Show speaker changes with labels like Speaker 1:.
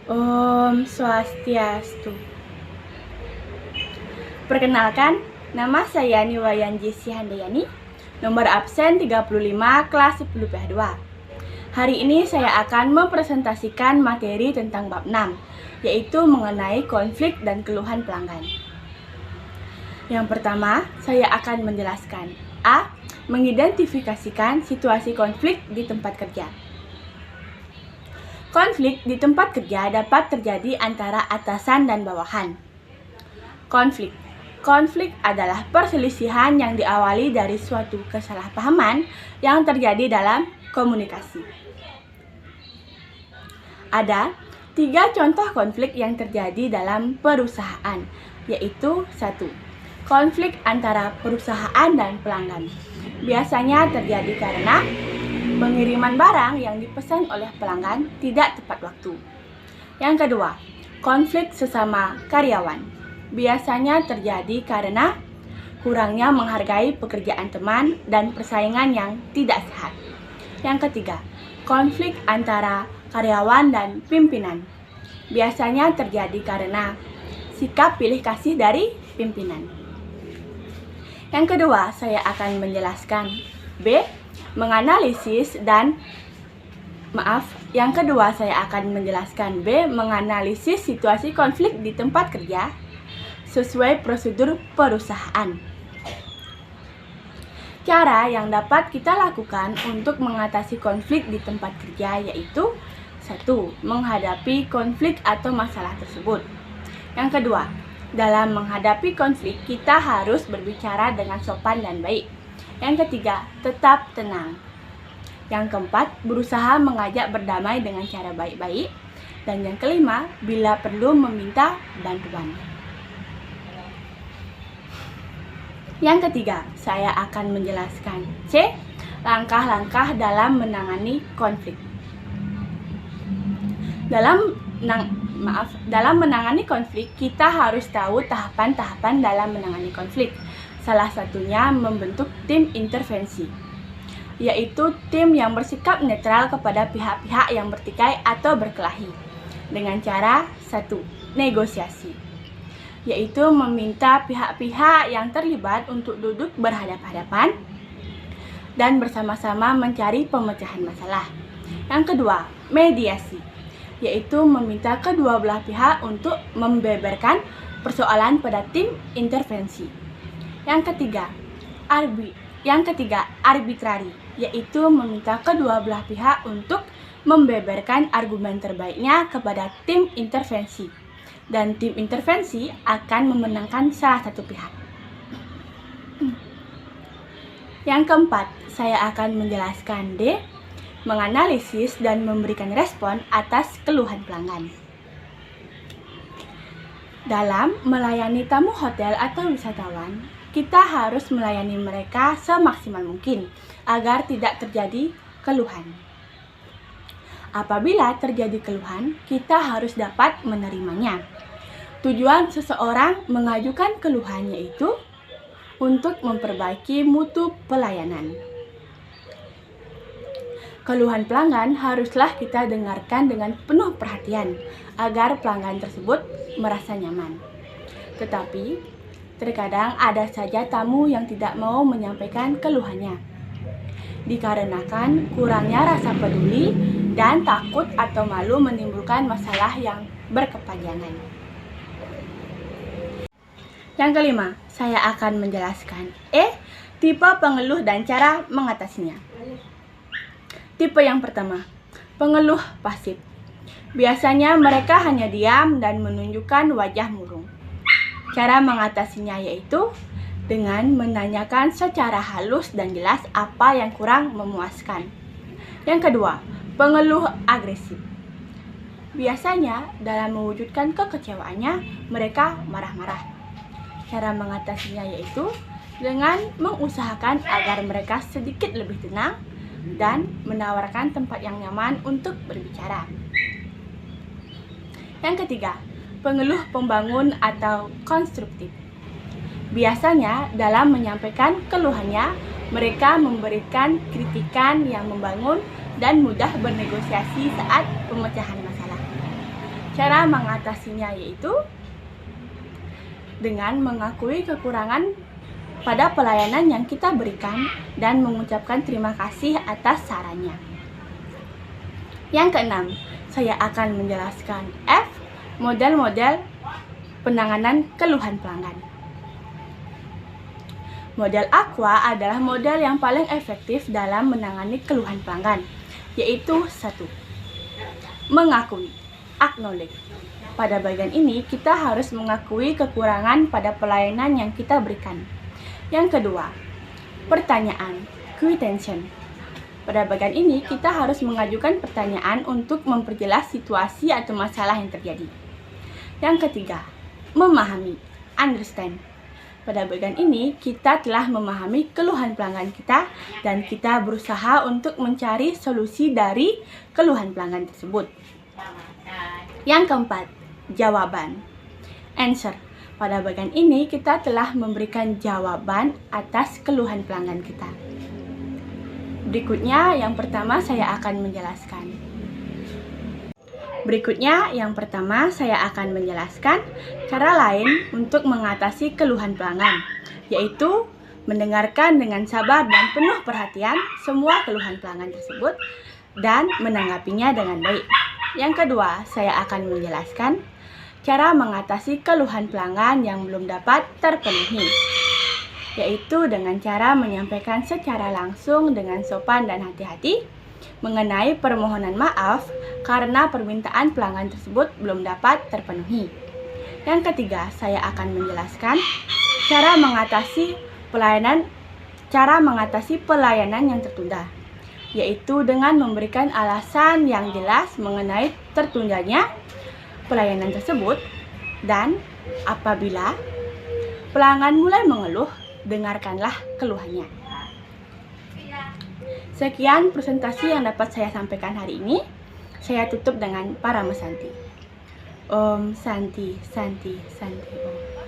Speaker 1: Om Swastiastu. Perkenalkan, nama saya Niwayan Jesi Handayani, nomor absen 35 kelas 10 PH2. Hari ini saya akan mempresentasikan materi tentang bab 6, yaitu mengenai konflik dan keluhan pelanggan. Yang pertama, saya akan menjelaskan A. Mengidentifikasikan situasi konflik di tempat kerja. Konflik di tempat kerja dapat terjadi antara atasan dan bawahan. Konflik adalah perselisihan yang diawali dari suatu kesalahpahaman yang terjadi dalam komunikasi. Ada 3 contoh konflik yang terjadi dalam perusahaan, yaitu 1. Konflik antara perusahaan dan pelanggan. Biasanya terjadi karena pengiriman barang yang dipesan oleh pelanggan tidak tepat waktu. Yang kedua, konflik sesama karyawan. Biasanya terjadi karena kurangnya menghargai pekerjaan teman dan persaingan yang tidak sehat. Yang ketiga, konflik antara karyawan dan pimpinan. Biasanya terjadi karena sikap pilih kasih dari pimpinan. Yang kedua, saya akan menjelaskan B. Menganalisis situasi konflik di tempat kerja sesuai prosedur perusahaan. Cara yang dapat kita lakukan untuk mengatasi konflik di tempat kerja yaitu 1. Menghadapi konflik atau masalah tersebut. Yang kedua, dalam menghadapi konflik kita harus berbicara dengan sopan dan baik. Yang ketiga, tetap tenang. Yang keempat, berusaha mengajak berdamai dengan cara baik-baik. Dan yang kelima, bila perlu meminta bantuan. Yang ketiga, saya akan menjelaskan C. Langkah-langkah dalam menangani konflik. Dalam menangani konflik, kita harus tahu tahapan-tahapan dalam menangani konflik. Salah satunya membentuk tim intervensi, yaitu tim yang bersikap netral kepada pihak-pihak yang bertikai atau berkelahi dengan cara 1. Negosiasi, yaitu meminta pihak-pihak yang terlibat untuk duduk berhadapan-hadapan dan bersama-sama mencari pemecahan masalah. Yang kedua, mediasi, yaitu meminta kedua belah pihak untuk membeberkan persoalan pada tim intervensi. Yang ketiga, arbitrari, yaitu meminta kedua belah pihak untuk membeberkan argumen terbaiknya kepada tim intervensi. Dan tim intervensi akan memenangkan salah satu pihak. Yang keempat, saya akan menjelaskan D. Menganalisis dan memberikan respon atas keluhan pelanggan. Dalam melayani tamu hotel atau wisatawan, kita harus melayani mereka semaksimal mungkin agar tidak terjadi keluhan. Apabila terjadi keluhan, kita harus dapat menerimanya. Tujuan seseorang mengajukan keluhan yaitu untuk memperbaiki mutu pelayanan. Keluhan pelanggan haruslah kita dengarkan dengan penuh perhatian agar pelanggan tersebut merasa nyaman. Tetapi terkadang ada saja tamu yang tidak mau menyampaikan keluhannya, dikarenakan kurangnya rasa peduli dan takut atau malu menimbulkan masalah yang berkepanjangan. Yang kelima, saya akan menjelaskan tipe pengeluh dan cara mengatasinya. Tipe yang pertama, pengeluh pasif. Biasanya mereka hanya diam dan menunjukkan wajah murung. Cara mengatasinya yaitu dengan menanyakan secara halus dan jelas apa yang kurang memuaskan. Yang kedua, pengeluh agresif. Biasanya dalam mewujudkan kekecewaannya, mereka marah-marah. Cara mengatasinya yaitu dengan mengusahakan agar mereka sedikit lebih tenang dan menawarkan tempat yang nyaman untuk berbicara. Yang ketiga, pengeluh pembangun atau konstruktif. Biasanya dalam menyampaikan keluhannya, mereka memberikan kritikan yang membangun dan mudah bernegosiasi saat pemecahan masalah. Cara mengatasinya yaitu dengan mengakui kekurangan pada pelayanan yang kita berikan dan mengucapkan terima kasih atas sarannya. Yang keenam, saya akan menjelaskan F, model-model penanganan keluhan pelanggan. Model Aqua adalah model yang paling efektif dalam menangani keluhan pelanggan, yaitu 1. Mengakui, acknowledge. Pada bagian ini, kita harus mengakui kekurangan pada pelayanan yang kita berikan. Yang kedua, pertanyaan, question. Pada bagian ini, kita harus mengajukan pertanyaan untuk memperjelas situasi atau masalah yang terjadi. Yang ketiga, memahami, understand. Pada bagian ini, kita telah memahami keluhan pelanggan kita dan kita berusaha untuk mencari solusi dari keluhan pelanggan tersebut. Yang keempat, jawaban, answer. Pada bagian ini, kita telah memberikan jawaban atas keluhan pelanggan kita. Berikutnya, yang pertama saya akan menjelaskan cara lain untuk mengatasi keluhan pelanggan, yaitu mendengarkan dengan sabar dan penuh perhatian semua keluhan pelanggan tersebut dan menanggapinya dengan baik. Yang kedua, saya akan menjelaskan cara mengatasi keluhan pelanggan yang belum dapat terpenuhi, yaitu dengan cara menyampaikan secara langsung dengan sopan dan hati-hati mengenai permohonan maaf karena permintaan pelanggan tersebut belum dapat terpenuhi. Yang ketiga, saya akan menjelaskan cara mengatasi pelayanan yang tertunda, yaitu dengan memberikan alasan yang jelas mengenai tertundanya pelayanan tersebut, dan apabila pelanggan mulai mengeluh, dengarkanlah keluhannya. Sekian presentasi yang dapat saya sampaikan hari ini. Saya tutup dengan Parama Santi. Om Santi, Santi, Santi Om.